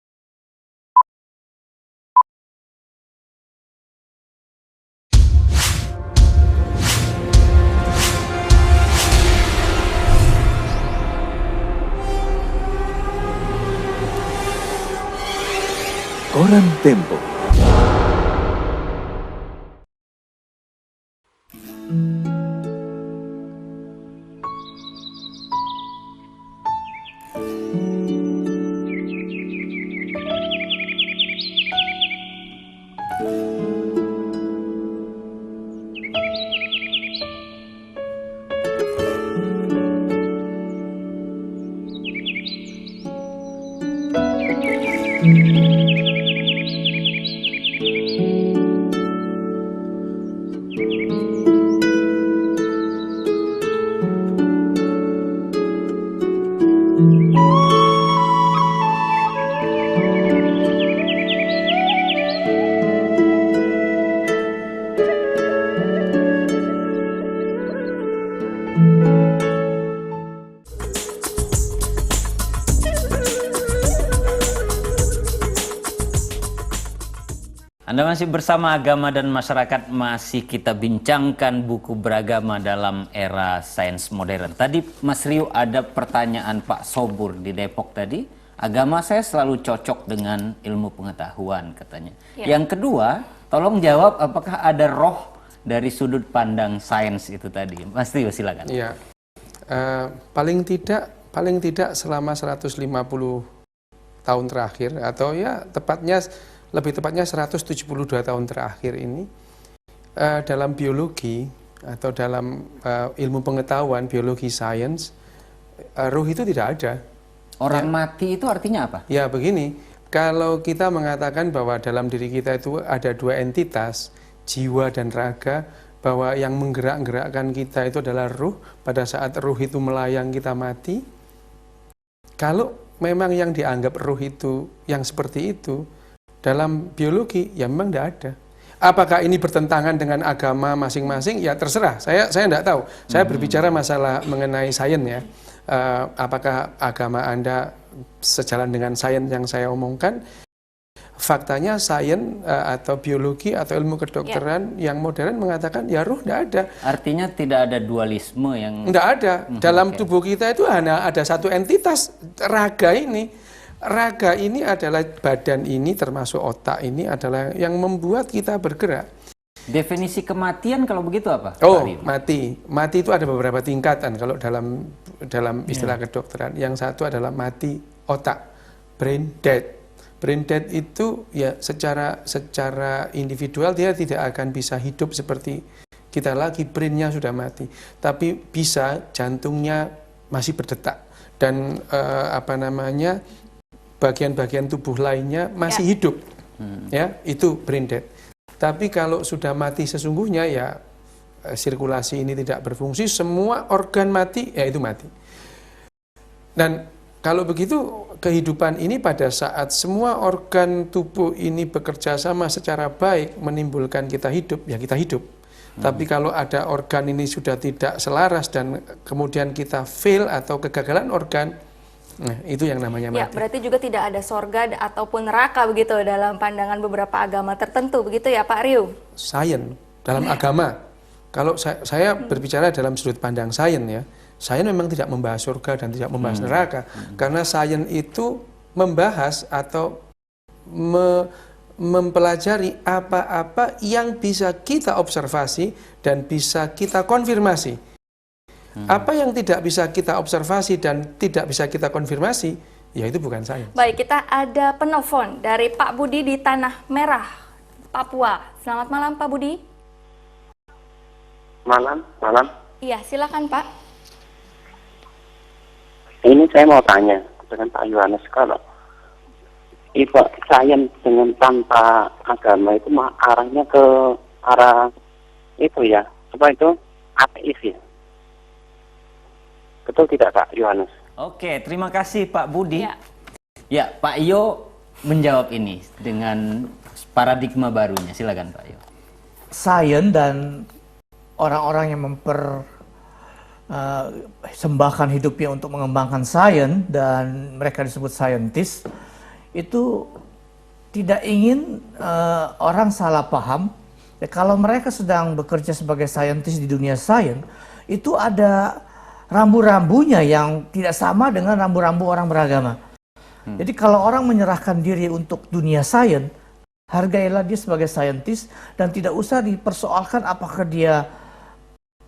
Koran Tempo. Anda masih bersama Agama dan Masyarakat, masih kita bincangkan buku beragama dalam era sains modern. Tadi Mas Rio ada pertanyaan Pak Sobur di Depok tadi, agama saya selalu cocok dengan ilmu pengetahuan katanya. Ya. Yang kedua, tolong jawab apakah ada roh dari sudut pandang sains itu tadi. Mas Rio silakan. Iya, paling tidak selama 150 tahun terakhir atau ya lebih tepatnya 172 tahun terakhir ini, dalam biologi atau dalam ilmu pengetahuan, biologi sains, ruh itu tidak ada. Orang mati itu artinya apa? Ya begini, kalau kita mengatakan bahwa dalam diri kita itu ada dua entitas, jiwa dan raga, bahwa yang menggerak-gerakkan kita itu adalah ruh, pada saat ruh itu melayang kita mati, kalau memang yang dianggap ruh itu yang seperti itu, dalam biologi, ya memang tidak ada. Apakah ini bertentangan dengan agama masing-masing? Ya terserah, saya tidak tahu. Saya berbicara masalah mengenai sains ya. Apakah agama Anda sejalan dengan sains yang saya omongkan? Faktanya sains atau biologi atau ilmu kedokteran yang modern mengatakan ya ruh tidak ada. Artinya tidak ada dualisme yang... Tidak ada. Dalam tubuh kita itu hanya ada satu entitas, raga ini. Raga ini adalah badan ini, termasuk otak ini adalah yang membuat kita bergerak. Definisi kematian kalau begitu apa? Oh, mati. Mati itu ada beberapa tingkatan kalau dalam istilah kedokteran. Yang satu adalah mati otak, brain dead. Brain dead itu ya secara individual dia tidak akan bisa hidup seperti kita lagi, brainnya sudah mati. Tapi bisa jantungnya masih berdetak dan bagian-bagian tubuh lainnya masih hidup, ya itu brain dead. Tapi kalau sudah mati sesungguhnya ya sirkulasi ini tidak berfungsi, semua organ mati, ya itu mati. Dan kalau begitu kehidupan ini pada saat semua organ tubuh ini bekerja sama secara baik menimbulkan kita hidup, ya kita hidup. Tapi kalau ada organ ini sudah tidak selaras dan kemudian kita fail atau kegagalan organ, nah itu yang namanya mati. Ya, berarti juga tidak ada sorga ataupun neraka begitu dalam pandangan beberapa agama tertentu, begitu ya Pak Ryu? Sains dalam agama, kalau saya berbicara dalam sudut pandang sains ya, sains memang tidak membahas surga dan tidak membahas neraka, karena sains itu membahas atau mempelajari apa-apa yang bisa kita observasi dan bisa kita konfirmasi. Apa yang tidak bisa kita observasi dan tidak bisa kita konfirmasi, ya itu bukan sains. Baik, kita ada penelpon dari Pak Budi di Tanah Merah, Papua. Selamat malam Pak Budi. Malam. Iya, silakan Pak. Ini saya mau tanya dengan Pak Yohanes, kalau sains dengan tanpa agama itu arahnya ke arah itu ya, apa itu ateis ya? Betul tidak Pak Yohanes? Oke, terima kasih Pak Budi. Ya. Ya, Pak Yo menjawab ini dengan paradigma barunya. Silakan Pak Yo. Sains dan orang-orang yang sembahkan hidupnya untuk mengembangkan sains dan mereka disebut scientist, itu tidak ingin orang salah paham. Ya, kalau mereka sedang bekerja sebagai scientist di dunia sains, itu ada rambu-rambunya yang tidak sama dengan rambu-rambu orang beragama. Jadi kalau orang menyerahkan diri untuk dunia sains, hargailah dia sebagai scientist dan tidak usah dipersoalkan apakah dia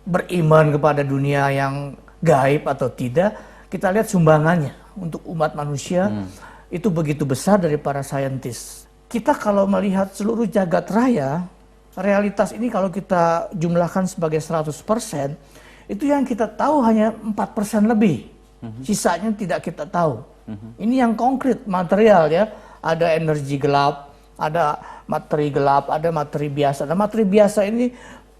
beriman kepada dunia yang gaib atau tidak. Kita lihat sumbangannya untuk umat manusia itu begitu besar dari para saintis. Kita kalau melihat seluruh jagat raya, realitas ini kalau kita jumlahkan sebagai 100%, itu yang kita tahu hanya 4% lebih. Sisanya tidak kita tahu. Ini yang konkret, material ya. Ada energi gelap, ada materi gelap, ada materi biasa. Nah, materi biasa ini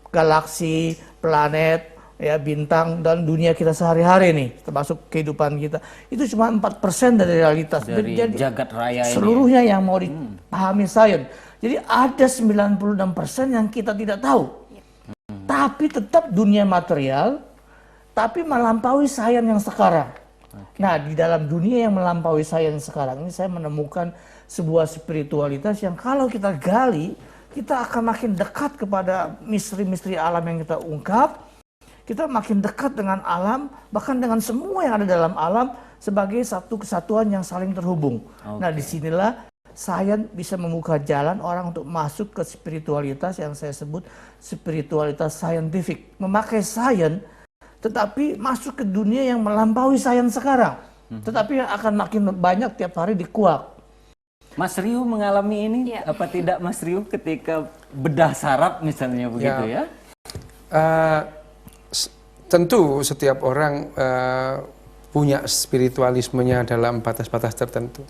galaksi, planet, ya, bintang, dan dunia kita sehari-hari nih, termasuk kehidupan kita. Itu cuma 4% dari realitas. Dari Jadi, jagat raya ini. seluruhnya yang mau dipahami sains. Jadi ada 96% yang kita tidak tahu. Tapi tetap dunia material, tapi melampaui sains yang sekarang. Nah, di dalam dunia yang melampaui sains sekarang ini, saya menemukan sebuah spiritualitas yang kalau kita gali, kita akan makin dekat kepada misteri-misteri alam yang kita ungkap. Kita makin dekat dengan alam, bahkan dengan semua yang ada dalam alam sebagai satu kesatuan yang saling terhubung. Nah, disinilah sains bisa membuka jalan orang untuk masuk ke spiritualitas yang saya sebut spiritualitas saintifik. Memakai sains, tetapi masuk ke dunia yang melampaui sains sekarang. Tetapi yang akan makin banyak tiap hari dikuak. Mas Ryu mengalami ini apa tidak Mas Ryu ketika bedah saraf misalnya begitu ya? Tentu setiap orang punya spiritualismenya dalam batas-batas tertentu.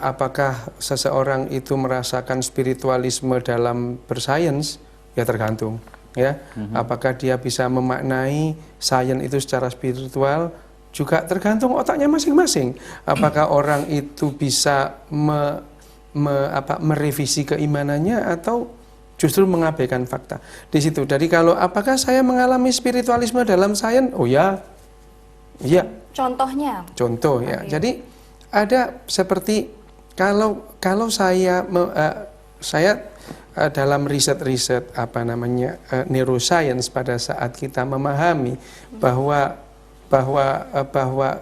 Apakah seseorang itu merasakan spiritualisme dalam bersains? Ya tergantung. Ya, apakah dia bisa memaknai sains itu secara spiritual? Juga tergantung otaknya masing-masing. Apakah orang itu bisa merevisi keimanannya atau justru mengabaikan fakta di situ. Jadi kalau apakah saya mengalami spiritualisme dalam sains? Oh ya, iya. Contohnya? Contoh ya. Jadi ada seperti kalau saya dalam riset-riset neuroscience pada saat kita memahami bahwa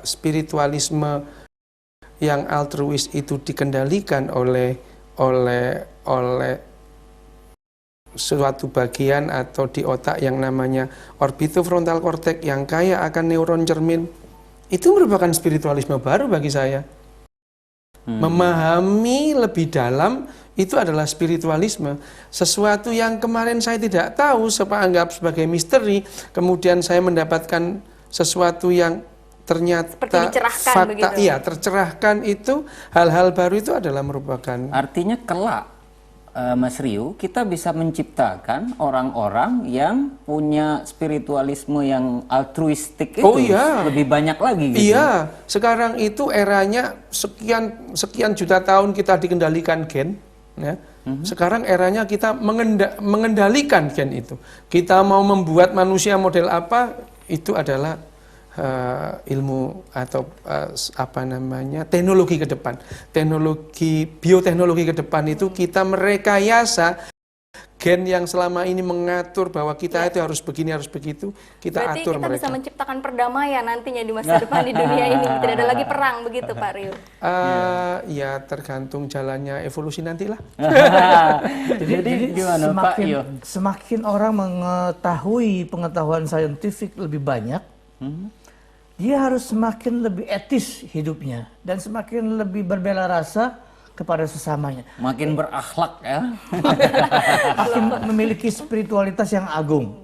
spiritualisme yang altruis itu dikendalikan oleh suatu bagian atau di otak yang namanya orbitofrontal cortex yang kaya akan neuron cermin, itu merupakan spiritualisme baru bagi saya. Memahami lebih dalam itu adalah spiritualisme. Sesuatu yang kemarin saya tidak tahu, saya anggap sebagai misteri, kemudian saya mendapatkan sesuatu yang ternyata fakta, begitu. Iya, tercerahkan, itu hal-hal baru itu adalah merupakan. Artinya kelak Mas Rio, kita bisa menciptakan orang-orang yang punya spiritualisme yang altruistik itu Oh iya. lebih banyak lagi gitu. Iya, sekarang itu eranya sekian juta tahun kita dikendalikan gen, ya. Sekarang eranya kita mengendalikan gen itu. Kita mau membuat manusia model apa, itu adalah ilmu atau apa namanya teknologi ke depan, teknologi bioteknologi ke depan itu kita merekayasa gen yang selama ini mengatur bahwa kita itu harus begini harus begitu, kita Berarti atur kita mereka. bisa menciptakan perdamaian nantinya di masa depan di dunia ini, tidak ada lagi perang begitu Pak Rio. Ya tergantung jalannya evolusi nantilah. Jadi gimana Pak Yo? Semakin orang mengetahui pengetahuan saintifik lebih banyak, dia harus semakin lebih etis hidupnya dan semakin lebih berbela rasa kepada sesamanya. Makin berakhlak ya. Makin memiliki spiritualitas yang agung.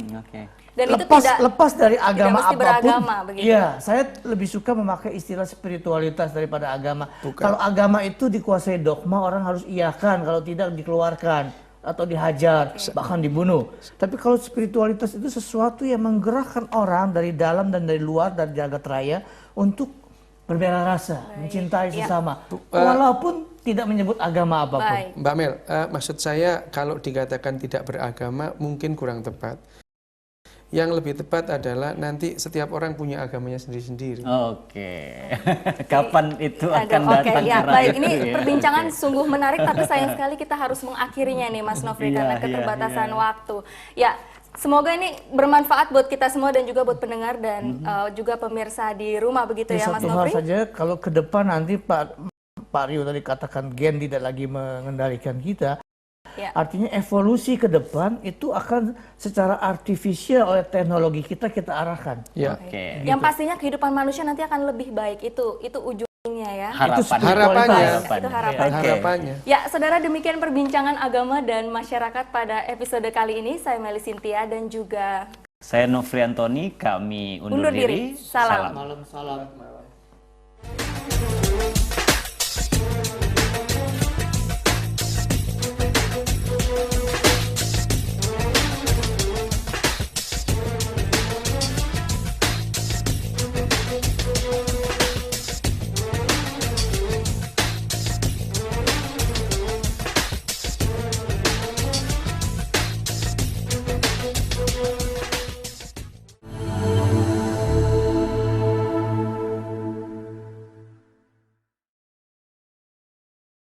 Oke. Dan itu Lepas dari agama mesti apapun. beragama, begitu. Iya, saya lebih suka memakai istilah spiritualitas daripada agama. Kalau agama itu dikuasai dogma, orang harus iakan, kalau tidak dikeluarkan atau dihajar, bahkan dibunuh. Tapi kalau spiritualitas itu sesuatu yang menggerakkan orang dari dalam dan dari luar, dari jagat raya untuk berbela rasa, mencintai sesama, walaupun tidak menyebut agama apapun. Mbak Mel, maksud saya kalau dikatakan tidak beragama mungkin kurang tepat. Yang lebih tepat adalah nanti setiap orang punya agamanya sendiri-sendiri. Oke. Kapan itu akan datang? Ya, era baik, itu ini ya? perbincangan sungguh menarik, tapi sayang sekali kita harus mengakhirinya nih Mas Nofri karena keterbatasan waktu. Ya, semoga ini bermanfaat buat kita semua dan juga buat pendengar dan juga pemirsa di rumah begitu ya Mas Satu hal Nofri. saja, kalau ke depan nanti Pak Rio tadi katakan gen tidak lagi mengendalikan kita, artinya evolusi ke depan itu akan secara artifisial oleh teknologi kita arahkan. Oke. Yang pastinya kehidupan manusia nanti akan lebih baik, itu ujungnya ya. Harapannya. Itu harapannya. Ya, saudara, demikian perbincangan agama dan masyarakat pada episode kali ini. Saya Meli Sintia dan juga Saya Nofri Antoni, kami undur diri. Salam. Salam.